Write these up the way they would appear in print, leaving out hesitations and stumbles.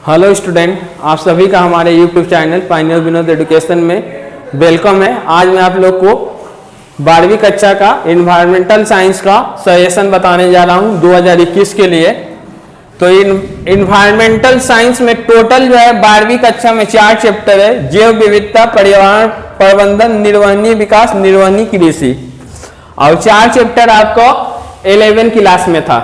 Hello student, आप सभी का हमारे YouTube channel Pioneer Vinod education में वेलकम है। आज मैं आप लोग को 12वीं कक्षा का इन्वायरमेंटल साइंस का सजेशन बताने जा रहा हूं 2021 के लिए। तो इन्वायरमेंटल साइंस में टोटल जो है 12वीं कक्षा में 4 चैप्टर है। जैव विविधता, पर्यावरण प्रबंधन, निर्वहनीय विकास, निर्वहनीय कृषि, और 4 चैप्टर आपको 11 क्लास में था।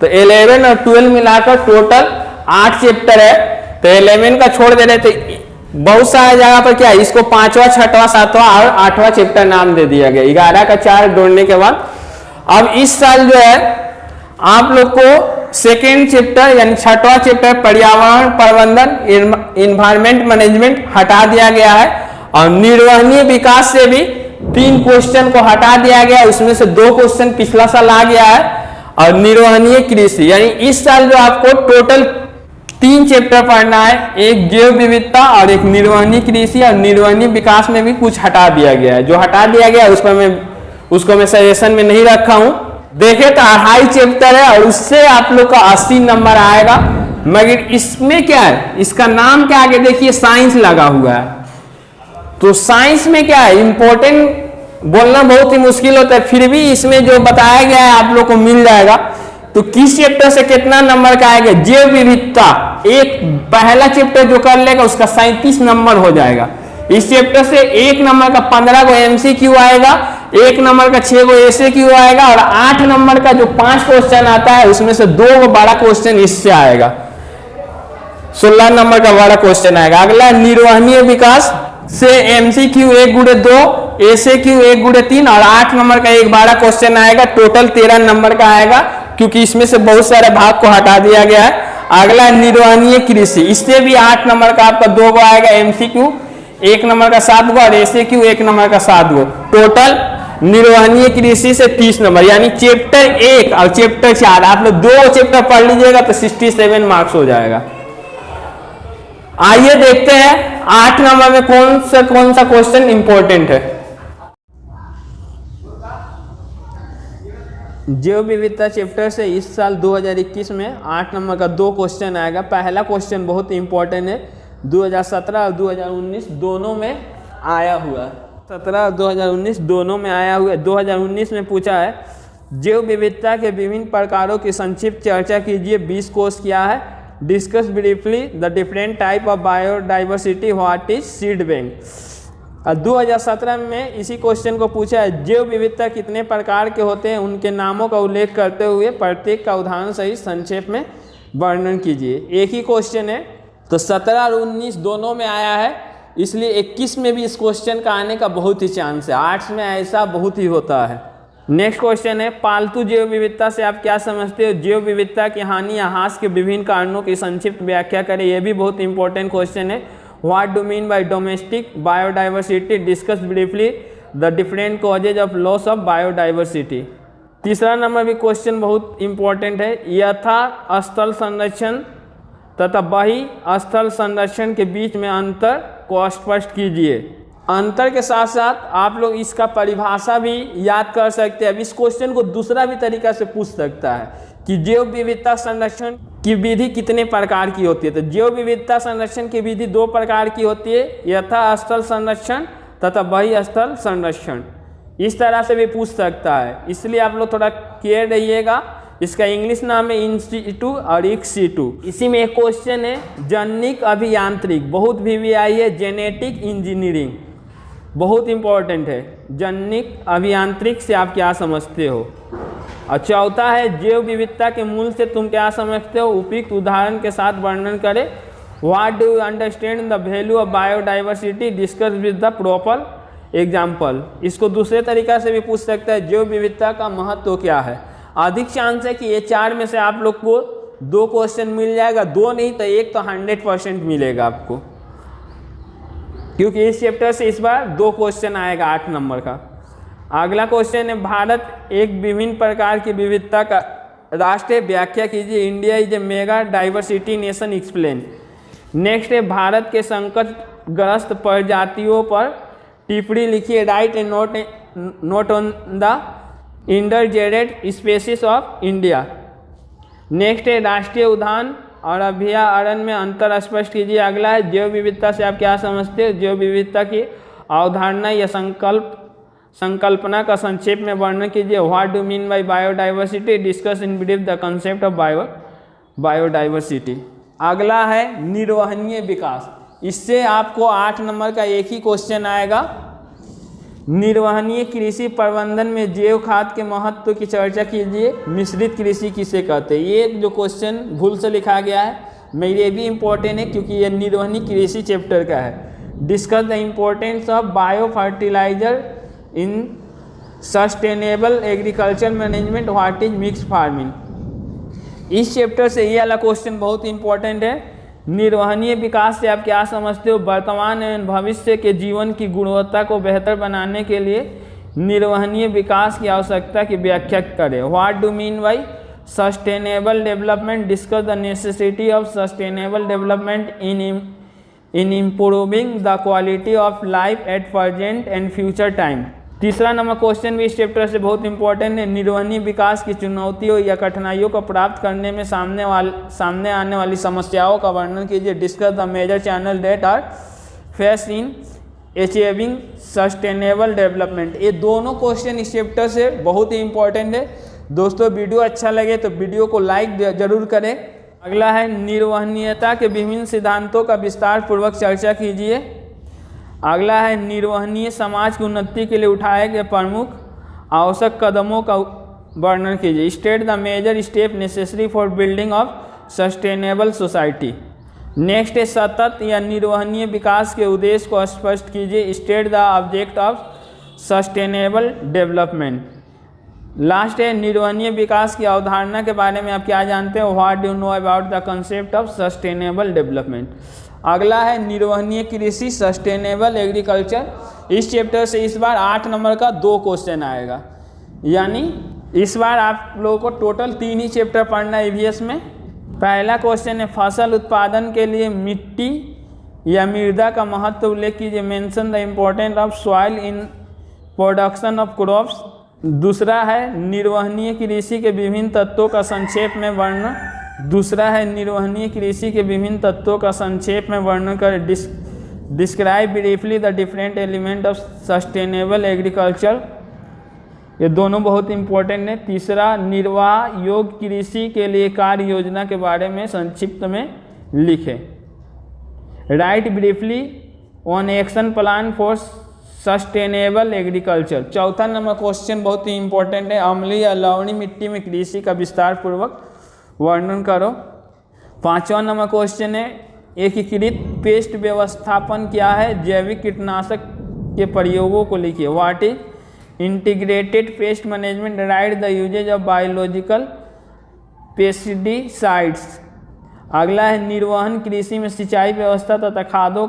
तो 11 और 12 मिलाकर टोटल 8 चैप्टर है। तो 11 का छोड़ दे रहे थे, बहुत सारा जगह पर क्या है, इसको 5वां, 6वां, 7वां और 8वां चैप्टर नाम दे दिया गया। 11 का 4 जोड़ने के बाद अब इस साल जो है आप लोग को सेकेंड चैप्टर यानी 6वां चैप्टर पर्यावरण प्रबंधन, इन्वायरमेंट मैनेजमेंट हटा दिया गया है। और निर्वहनीय विकास से भी 3 क्वेश्चन को हटा दिया गया, उसमें से 2 क्वेश्चन पिछला साल आ गया है। और निर्वहनीय कृषि यानी इस साल जो आपको टोटल 3 चैप्टर पढ़ना है, एक जैव विविधता और एक निर्वहनीय कृषि। और निर्वहनीय विकास में भी कुछ हटा दिया गया है, जो हटा दिया गया उसको मैं सजेशन में नहीं रखा हूं। देखे तो 2.5 चैप्टर है और उससे आप लोग का 80 नंबर आएगा। मगर इसमें क्या है, इसका नाम क्या आगे देखिए साइंस लगा हुआ है। तो साइंस में क्या है, इंपॉर्टेंट बोलना बहुत ही मुश्किल होता है, फिर भी इसमें जो बताया गया है आप लोग को मिल जाएगा। तो किस चैप्टर से कितना नंबर का आएगा, जैव विविधता एक पहला चैप्टर जो कर लेगा उसका 37 नंबर हो जाएगा। इस चैप्टर से 1 नंबर का 15 को एमसीक्यू आएगा, 1 नंबर का 6 को एसएक्यू आएगा, और 8 नंबर का जो 5 क्वेश्चन आता है उसमें से 2 को बड़ा क्वेश्चन इससे आएगा, 16 नंबर का बड़ा क्वेश्चन आएगा। अगला निर्वहनीय विकास से एमसीक्यू 1x2, एसएक्यू 1x3 और 8 नंबर का एक बड़ा क्वेश्चन आएगा। टोटल 13 नंबर का आएगा, क्योंकि इसमें से बहुत सारे भाग को हटा दिया गया है। अगला निर्वहनीय कृषि, इससे भी 8 नंबर का आपका 2 को आएगा, एमसीक्यू 1 नंबर का 7 को और एसएक्यू 1 नंबर का 7 को। टोटल निर्वहनीय कृषि से 30 नंबर, यानी चैप्टर 1 और चैप्टर 4 आप लोग 2 चैप्टर पढ़ लीजिएगा तो 67 मार्क्स हो जाएगा। आइए देखते हैं 8 नंबर में कौन सा क्वेश्चन इंपॉर्टेंट है। जैव विविधता चैप्टर से इस साल 2021 में 8 नंबर का 2 क्वेश्चन आएगा। पहला क्वेश्चन बहुत इंपॉर्टेंट है, 2017 और 2019 दोनों में आया हुआ है। 17 और 2019 दोनों में आया हुआ है। 2019 में पूछा है जैव विविधता के विभिन्न प्रकारों की संक्षिप्त चर्चा कीजिए। 20 कोर्स क्या है, discuss briefly the different type of biodiversity, what is seed bank. 2017 में इसी क्वेश्चन को पूछा है जैव विविधता कितने प्रकार के होते हैं, उनके नामों का उल्लेख करते हुए प्रत्येक का उदाहरण सहित संक्षेप में वर्णन कीजिए। एक ही क्वेश्चन है, तो 17 और 19 दोनों में आया है, इसलिए 21 में भी इस क्वेश्चन का आने का बहुत ही चांस है। आर्ट्स में ऐसा बहुत ही होता है। नेक्स्ट क्वेश्चन है पालतू जैव विविधता से आप क्या समझते हो, जैव विविधता की हानि या ह्रास के विभिन्न कारणों की संक्षिप्त व्याख्या करें। यह भी बहुत इंपॉर्टेंट क्वेश्चन है। What do you mean by domestic biodiversity? Discuss briefly the different causes of loss of biodiversity. तीसरा नंबर भी क्वेश्चन बहुत इंपॉर्टेंट है, यथा स्थल संरक्षण तथा बही स्थल संरक्षण के बीच में अंतर को स्पष्ट कीजिए। अंतर के साथ साथ आप लोग इसका परिभाषा भी याद कर सकते हैं। अब इस क्वेश्चन को दूसरा भी तरीका से पूछ सकता है कि जैव विविधता संरक्षण की विधि कितने प्रकार की होती है। तो जैव विविधता संरक्षण की विधि 2 प्रकार की होती है, यथा स्थल संरक्षण तथा बही स्थल संरक्षण। इस तरह से भी पूछ सकता है, इसलिए आप लोग थोड़ा केयर रहिएगा। इसका इंग्लिश नाम है इन सीटू और एक्स सीटू। इसी में एक क्वेश्चन है जनिक अभियांत्रिक, बहुत VVI है, जेनेटिक इंजीनियरिंग बहुत इंपॉर्टेंट है। जनिक अभियांत्रिक से आप क्या समझते हो। और चौथा है जैव विविधता के मूल से तुम क्या समझते हो, उपयुक्त उदाहरण के साथ वर्णन करें। What do you understand the value of biodiversity, discuss with the proper example. इसको दूसरे तरीका से भी पूछ सकता है, जैव विविधता का महत्व क्या है। अधिक चांस है कि ये 4 में से आप लोग को 2 क्वेश्चन मिल जाएगा, 2 नहीं तो 1 तो 100% मिलेगा आपको, क्योंकि इस चैप्टर से इस बार 2 क्वेश्चन आएगा 8 नंबर का। अगला क्वेश्चन है भारत एक विभिन्न प्रकार की विविधता का राष्ट्र है, व्याख्या कीजिए। India is a mega diversity nation, explain. Next है भारत के संकटग्रस्त प्रजातियों पर टिप्पणी लिखिए। Write a note on the endangered species of India. Next है राष्ट्रीय उद्यान और अभयारण्य में अंतर स्पष्ट कीजिए। अगला है जैव विविधता से आप क्या समझते हो। जैव विविधता की अवधारणा या संकल्पना का संक्षेप में वर्णन कीजिए। What do mean by biodiversity, discuss in brief the concept of biodiversity. अगला है निर्वहनीय विकास। इससे आपको 8 नंबर का एक ही क्वेश्चन आएगा। निर्वहनीय कृषि प्रबंधन में जैव खाद के महत्व की चर्चा कीजिए। मिश्रित कृषि किसे कहते हैं। ये जो क्वेश्चन भूल से लिखा गया है, मेरे भी इम्पोर्टेंट है क्योंकि ये निर्वहनीय कृषि चैप्टर का है। Discuss the importance of bio fertilizer in sustainable agriculture management, what is mix farming. इस चैप्टर से ये वाला क्वेश्चन बहुत इंपॉर्टेंट है। निर्वहनीय विकास से आप क्या समझते हो। वर्तमान एवं भविष्य के जीवन की गुणवत्ता को बेहतर बनाने के लिए निर्वहनीय विकास की आवश्यकता की व्याख्या करें। What do mean by sustainable development, discuss the necessity of sustainable development in improving the quality of life at present and future time. तीसरा नंबर क्वेश्चन भी इस चैप्टर से बहुत इंपॉर्टेंट है। निर्वहनीय विकास की चुनौतियों या कठिनाइयों को प्राप्त करने में सामने आने वाली समस्याओं का वर्णन कीजिए। Discuss the major channel that are face in achieving sustainable development. ये दोनों क्वेश्चन इस चैप्टर से बहुत ही इंपॉर्टेंट है। दोस्तों वीडियो अच्छा लगे तो वीडियो को लाइक जरूर करें। अगला है निर्वहनीयता के विभिन्न सिद्धांतों का विस्तार पूर्वक चर्चा कीजिए। अगला है निर्वहनीय समाज की उन्नति के लिए उठाए गए प्रमुख आवश्यक कदमों का वर्णन कीजिए। State the major step necessary for building of sustainable society. Next है सतत या निर्वहनीय विकास के उद्देश्य को स्पष्ट कीजिए। State the object of sustainable development. Last है निर्वहनीय विकास की अवधारणा के बारे में आप क्या जानते हो। What do know about the concept of sustainable development. अगला है निर्वहनीय कृषि, सस्टेनेबल एग्रीकल्चर। इस चैप्टर से इस बार 8 नंबर का 2 क्वेश्चन आएगा, यानी इस बार आप लोगों को टोटल 3 ही चैप्टर पढ़ना है ईवीएस में। पहला क्वेश्चन है फसल उत्पादन के लिए मिट्टी या मृदा का महत्व उल्लेख कीजिए। Mention the importance of soil in production of crops. दूसरा है निर्वहनीय कृषि के विभिन्न तत्वों का संक्षेप में वर्णन। दूसरा है निर्वहनीय कृषि के विभिन्न तत्वों का संक्षेप में वर्णन कर। Describe briefly the different element of sustainable agriculture. ये दोनों बहुत इंपॉर्टेंट है। तीसरा निर्वाह योग्य कृषि के लिए कार्य योजना के बारे में संक्षिप्त में लिखें। Right briefly on action plan for sustainable agriculture. चौथा नंबर क्वेश्चन बहुत ही इंपॉर्टेंट है। अम्लीय या लवणीय मिट्टी में कृषि का विस्तार पूर्वक वर्णन करो। 5वां नंबर क्वेश्चन है एकीकृत पेस्ट व्यवस्थापन क्या है। जैविक कीटनाशक के प्रयोगों को लिखिए। What is integrated pest management. Write the usages of biological pesticides. अगला है निर्वहन कृषि में सिंचाई व्यवस्था तथा खादों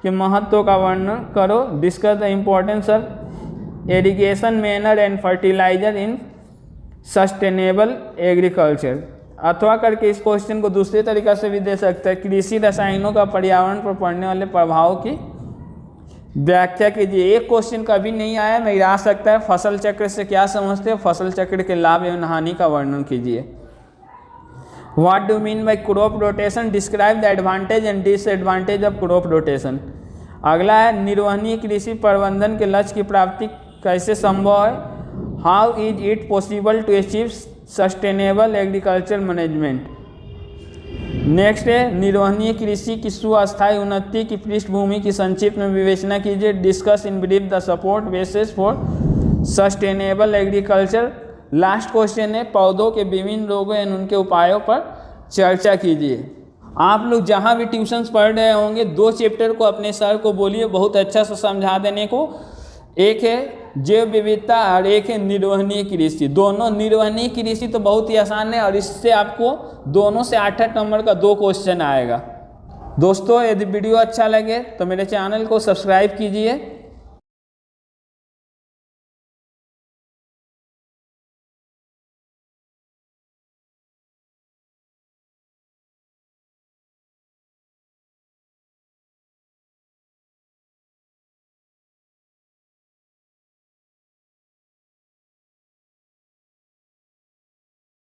के महत्व का वर्णन करो। Discuss the importance of irrigation manure and fertilizer in sustainable agriculture. अथवा करके इस क्वेश्चन को दूसरे तरीका से भी दे सकते हैं। कृषि रसायनों का पर्यावरण पर पड़ने वाले प्रभाव की व्याख्या कीजिए। एक क्वेश्चन कभी नहीं आया, मैं आ सकता है फसल चक्र से क्या समझते हो। फसल चक्र के लाभ एवं हानि का वर्णन कीजिए। What do mean by crop rotation. Describe the advantage and disadvantage of crop rotation. अगला है निर्वहनीय कृषि प्रबंधन के लक्ष्य की प्राप्ति कैसे संभव है। How is it possible to achieve sustainable agriculture management. Next है निर्वहनीय कृषि की सुअस्थायी उन्नति की पृष्ठभूमि की संक्षिप्त में विवेचना कीजिए। Discuss in brief the support basis for sustainable agriculture. Last question है पौधों के विभिन्न रोगों एवं उनके उपायों पर चर्चा कीजिए। आप लोग जहाँ भी ट्यूशन्स पढ़ रहे होंगे 2 चैप्टर को अपने सर को बोलिए बहुत अच्छा से समझा देने को। एक है जैव विविधता और एक है निर्वहनीय कृषि। दोनों निर्वहनीय कृषि तो बहुत ही आसान है और इससे आपको दोनों से 8 नंबर का 2 क्वेश्चन आएगा। दोस्तों यदि वीडियो अच्छा लगे तो मेरे चैनल को सब्सक्राइब कीजिए।